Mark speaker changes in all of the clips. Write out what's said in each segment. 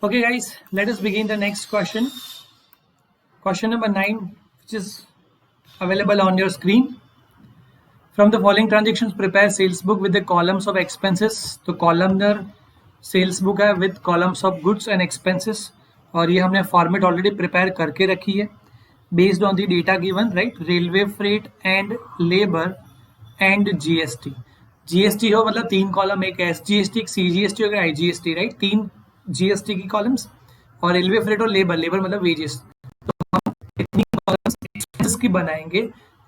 Speaker 1: Okay, guys, let us begin the next question. Question number 9, which is available on your screen. From the following transactions, prepare sales book with the columns of expenses. तो columnar sales book है with columns of goods and expenses, और ये हमने format already prepare करके रखी है based on the data given, right? Railway freight and labor and GST. GST हो मतलब 3 कॉलम, एक SGST, एक CGST और IGST, राइट? 3 GST की कॉलम्स और रेलवे फ्रेट और लेबर मतलब वेजेस की बनाएंगे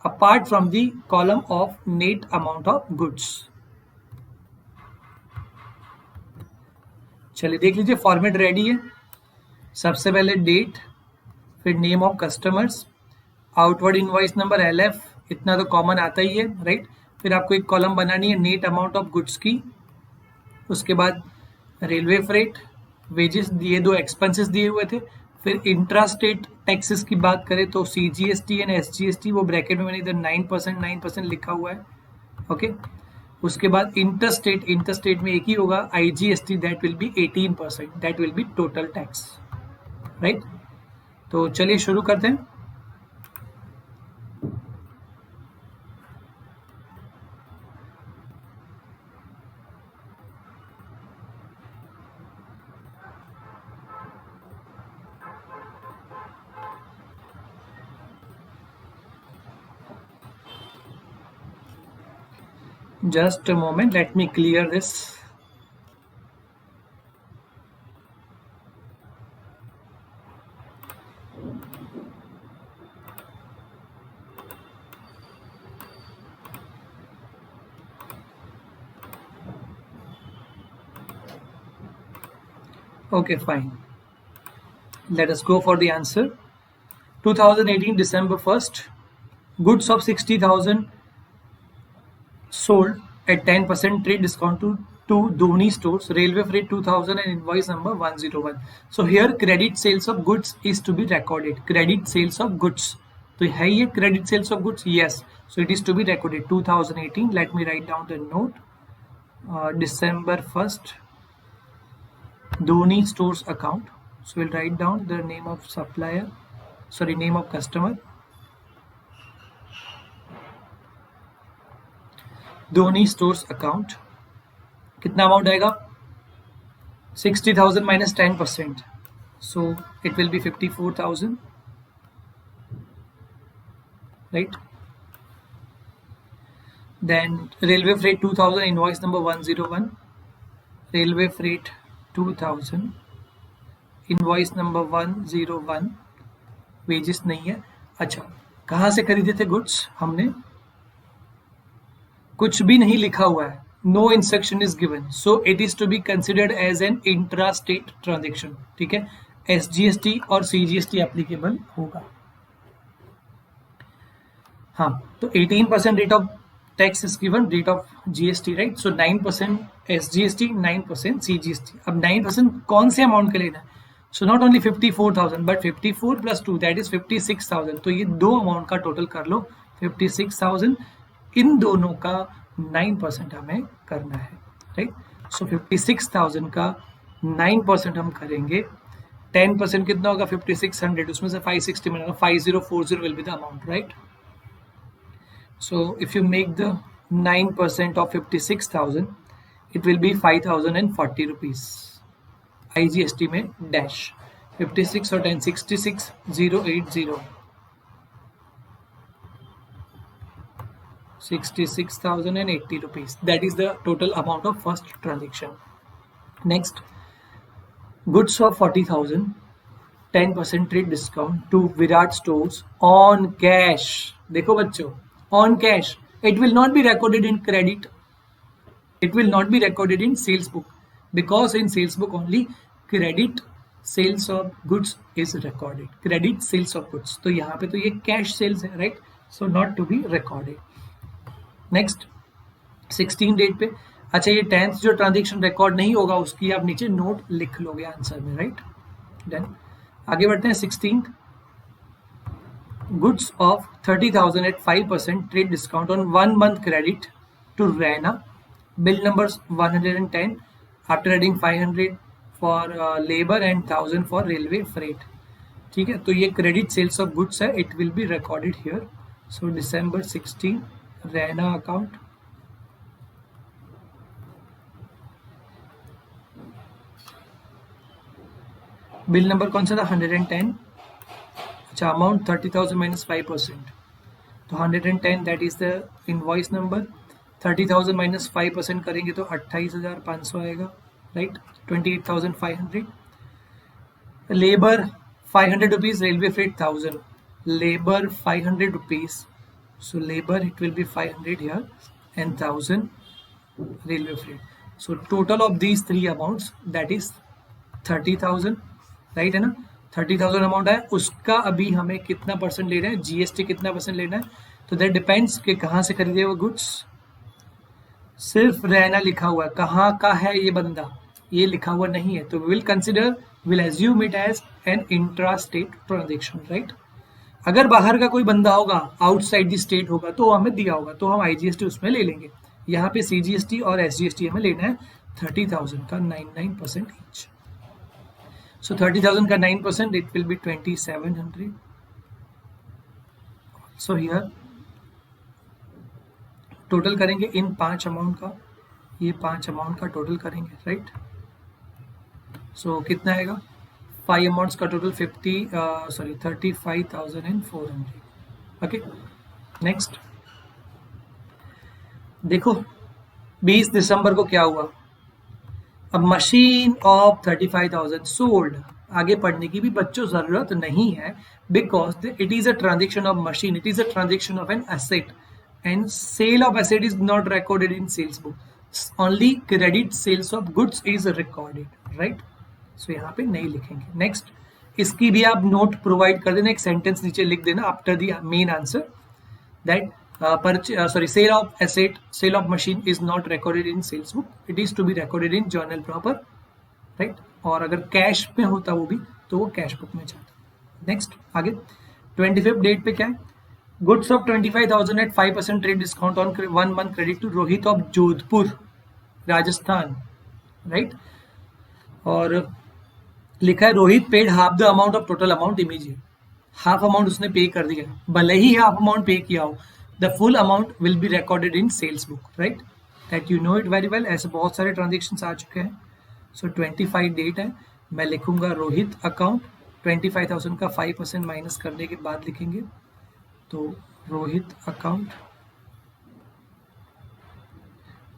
Speaker 1: apart from the column of net amount of goods. चलिए देख लीजिए, फॉर्मेट रेडी है. सबसे पहले डेट, फिर name of customers, outward invoice number LF, इतना तो कॉमन आता ही है, राइट? फिर आपको एक कॉलम बनानी है नेट अमाउंट ऑफ गुड्स की. उसके बाद रेलवे फ्रेट, वेजेस, ये दो एक्सपेंसेस दिए हुए थे. फिर इंट्रा स्टेट टैक्सेस की बात करें तो CGST एंड SGST, वो ब्रैकेट में मैंने इधर 9% लिखा हुआ है. ओके. उसके बाद इंटरस्टेट में एक ही होगा, IGST, that will be 18%, that will be total tax, right? तो चलिए शुरू करते हैं. Just a moment, let me clear this. Okay, fine. Let us go for the answer. 2018 December 1st, goods of 60,000 sold at 10% trade discount to Dhoni stores, railway freight 2000 and invoice number 101. So here credit sales of goods is to be recorded. Credit sales of goods. तो है ये credit sales of goods? Yes. So it is to be recorded. 2018. Let me write down the note. December 1st, Dhoni stores account. So we'll write down the name of supplier. Sorry, name of customer. Dhoni stores account. कितना amount आएगा? 60,000 minus 10%, so it will be 54,000, right? Then railway freight 2000, invoice number 101, railway freight 2000, invoice number 101, wages नहीं है. अच्छा, कहाँ से खरीदे थे goods? हमने कुछ भी नहीं लिखा हुआ है, no instruction is given, so it is to be considered as an intra state transaction. ठीक है, SGST और CGST एप्लीकेबल होगा. हाँ, तो 18% rate of tax is given, rate of GST, right? So 9% SGST, 9% CGST. अब 9% कौन से अमाउंट का लेना है? So not only 54,000 but 54 + 2 that is 56,000. तो ये दो अमाउंट का टोटल कर लो, 56,000. इन दोनों का 9% हमें करना है, राइट? सो 56,000 का 9% हम करेंगे. 10% कितना होगा? 5600. उसमें से 560 मिलेगा, 5040 will be the amount, right? So if you make the 9% of 56,000, it will B 5,040 rupees. IGST में डैश 56 और 10 66,080, 66,080 rupees. That is the total amount of first transaction. Next, goods of 40,000, 10% trade discount to Virat stores on cash. देखो बच्चों, on cash. It will not be recorded in credit. It will not be recorded in sales book, because in sales book only credit sales of goods is recorded. Credit sales of goods. तो यहाँ पे तो ये cash sales है, right? So not to be recorded. Next 16 date पे. अच्छा, ये 10th जो ट्रांजेक्शन रिकॉर्ड नहीं होगा उसकी आप नीचे नोट लिख लोगे आंसर में, राइट? देन आगे बढ़ते हैं. 16th, goods of 30,000 at 5% trade discount on 1 month credit to Raina, bill number 110, after adding 500 for labour and 1000 for railway freight. ठीक है, तो ये क्रेडिट सेल्स ऑफ गुड्स है, it will be recorded here. So December 16 Raina account. Bill number कौन सा था? 110. अच्छा, amount 30,000 minus 5%. तो 110 that is the invoice number. 30,000 minus 5% करेंगे तो 28,500 आएगा, right. 28,500. Labour 500 rupees, railway freight 1000. Labour 500 rupees, so labor it will be 500 here and 1000 railway freight. So total of these three amounts that is 30,000, right है ना. 30,000 amount है, उसका अभी हमें कितना परसेंट लेना है, जीएसटी कितना परसेंट लेना है. तो दैट डिपेंड्स कि कहाँ से खरीदे वो गुड्स. सिर्फ रहना लिखा हुआ है, कहाँ का है ये बंदा, ये लिखा हुआ नहीं है. तो will consider, will assume it as an intra state transaction, right. अगर बाहर का कोई बंदा होगा, आउटसाइड द स्टेट होगा, तो हमें दिया होगा तो हम आईजीएसटी उसमें ले लेंगे. यहाँ पे सीजीएसटी और एसजीएसटी हमें लेना है 30,000 का 99% ईच. सो 30,000 का 9%, it will B 2,700. So here total करेंगे इन 5 अमाउंट का, ये 5 अमाउंट का टोटल करेंगे, राइट. सो कितना आएगा? 5 अमाउंट्स का टोटल 35,400. ओके, नेक्स्ट देखो 20 दिसंबर को क्या हुआ. अब मशीन ऑफ 35,000 सोल्ड. आगे पढ़ने की भी बच्चों जरूरत नहीं है, because it is a transaction of machine, it is a transaction of an asset, and sale of asset is not recorded in sales book. Only credit sales of goods is recorded, right. So यहाँ पे नहीं लिखेंगे. Next, इसकी भी आप note provide कर देना, एक सेंटेंस नीचे लिख देना after the main answer, that sale of asset, sale of machine is not recorded in sales book, it is to be recorded in journal proper, right. और अगर कैश में होता वो भी तो वो कैश बुक में जाता. नेक्स्ट आगे 25th डेट पे क्या है? Goods of 25,000 at 5% trade discount on 1 month credit to Rohit of Jodhpur Rajasthan, right. और लिखा है Rohit paid half the amount of total amount immediate. Half amount उसने पे कर दिया, भले ही हाफ अमाउंट पे किया हो, the full amount will be recorded in sales book, right. that you know it very well. ऐसे बहुत सारे ट्रांजेक्शन्स आ चुके हैं. सो 25 डेट है, मैं लिखूंगा रोहित अकाउंट. 25,000 का 5% माइनस करने के बाद लिखेंगे, तो रोहित अकाउंट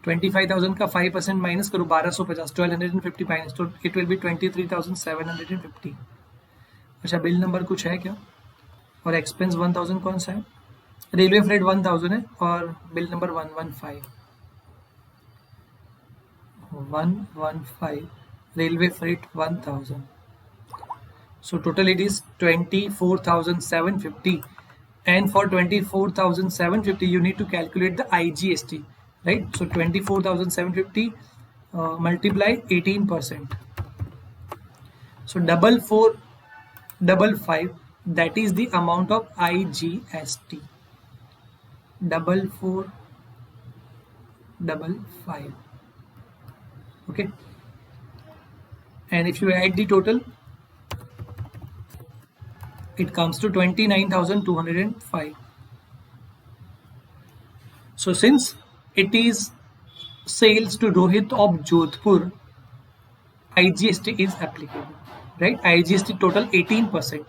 Speaker 1: 25,000 का 5% माइनस करो 1250, 1250 माइनस, तो इट विल बी 23,750. अच्छा, बिल नंबर कुछ है क्या? और एक्सपेंस 1000 कौन सा है? रेलवे फ्रेट 1000 है, और bill number 115 railway freight 1000. So total it is 24,750, and for 24,750 you need to calculate the IGST, right. So 24,750 multiply 18%, so 4455, that is the amount of IGST. 4455, okay. And if you add the total, it comes to 29,205. So since it is sales to Rohit of Jodhpur, IGST is applicable, right. IGST total 18%.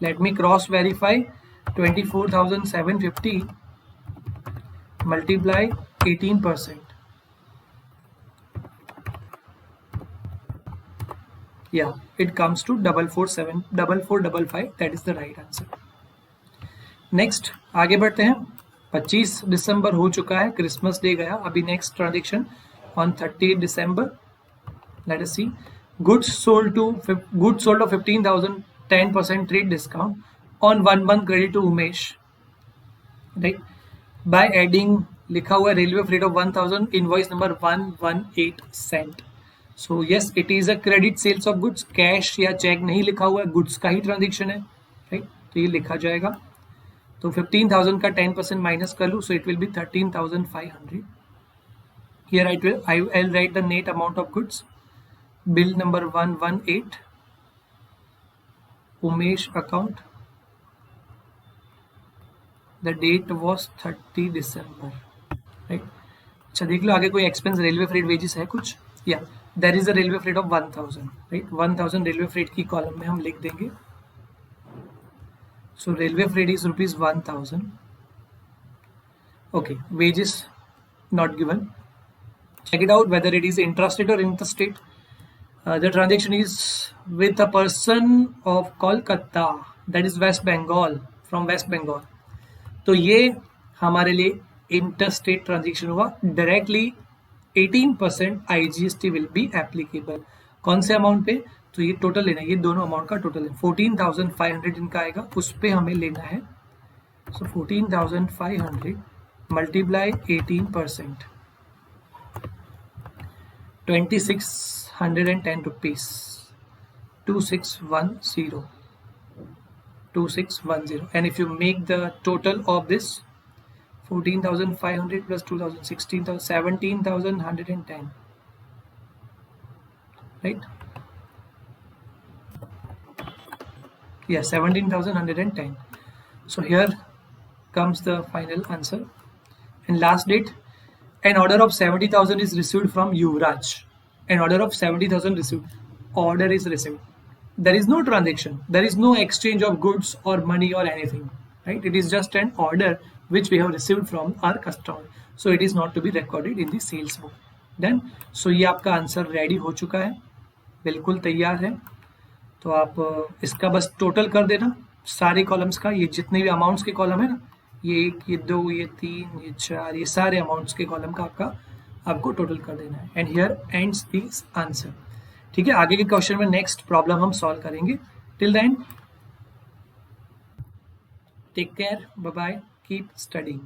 Speaker 1: Let me cross verify. 24,750 multiply 18%. Yeah, it comes to 4455. That is the right answer. Next आगे बढ़ते हैं. 25 दिसंबर हो चुका है, Christmas day गया. अभी next transaction on 30 December. Let us see. Goods sold of 15,000, 10% trade discount on 1 month credit to Umesh, right. By adding लिखा हुआ है railway freight of 1000, invoice number 118 sent. So yes, it is a credit sales of goods. Cash या cheque नहीं लिखा हुआ है, goods का ही transaction है, राइट. तो ये लिखा जाएगा. तो 15,000 का 10% माइनस कर लूँ, so it will B 13,500. Here I'll write the net amount of goods. Bill number 118, Umesh account. The date was 30 December. Right. अच्छा देख लो आगे कोई एक्सपेंस रेलवे फ्रेट वेजेस है कुछ, या there is a railway freight of 1000, right. 1000 railway freight की column में हम लिख देंगे. So railway freight is ₹1000. Okay, wages not given. Check it out whether it is intrastate or interstate. The transaction is with a person of Kolkata, that is West Bengal, from West Bengal. तो ये हमारे लिए interstate transaction हुआ. Directly 18% IGST will be applicable. कौन से amount पे? तो ये टोटल लेना है, ये दोनों अमाउंट का टोटल है. 14,500 इनका आएगा, उस पे हमें लेना है. सो 14,500 multiply 18%, 2610 rupees. 2610. 2610. And if you make the total of this, 14,500 plus 2,000, 16,000, 17,110, right? Yeah, 17,110. So here comes the final answer. And last date, an order of 70,000 is received from Yuvraj. An order of 70,000 received. Order is received. There is no transaction. There is no exchange of goods or money or anything. Right? It is just an order which we have received from our customer. So it is not to be recorded in the sales book. Done. So ये आपका answer ready हो चुका है, बिल्कुल तैयार है. तो आप इसका बस टोटल कर देना सारे कॉलम्स का. ये जितने भी अमाउंट्स के कॉलम है ना, ये 1, ये 2, ये 3, ये 4, ये सारे अमाउंट्स के कॉलम का आपको टोटल कर देना है. And here ends this answer. ठीक है, आगे के क्वेश्चन में नेक्स्ट प्रॉब्लम हम सॉल्व करेंगे. Till then take care, bye bye, keep studying.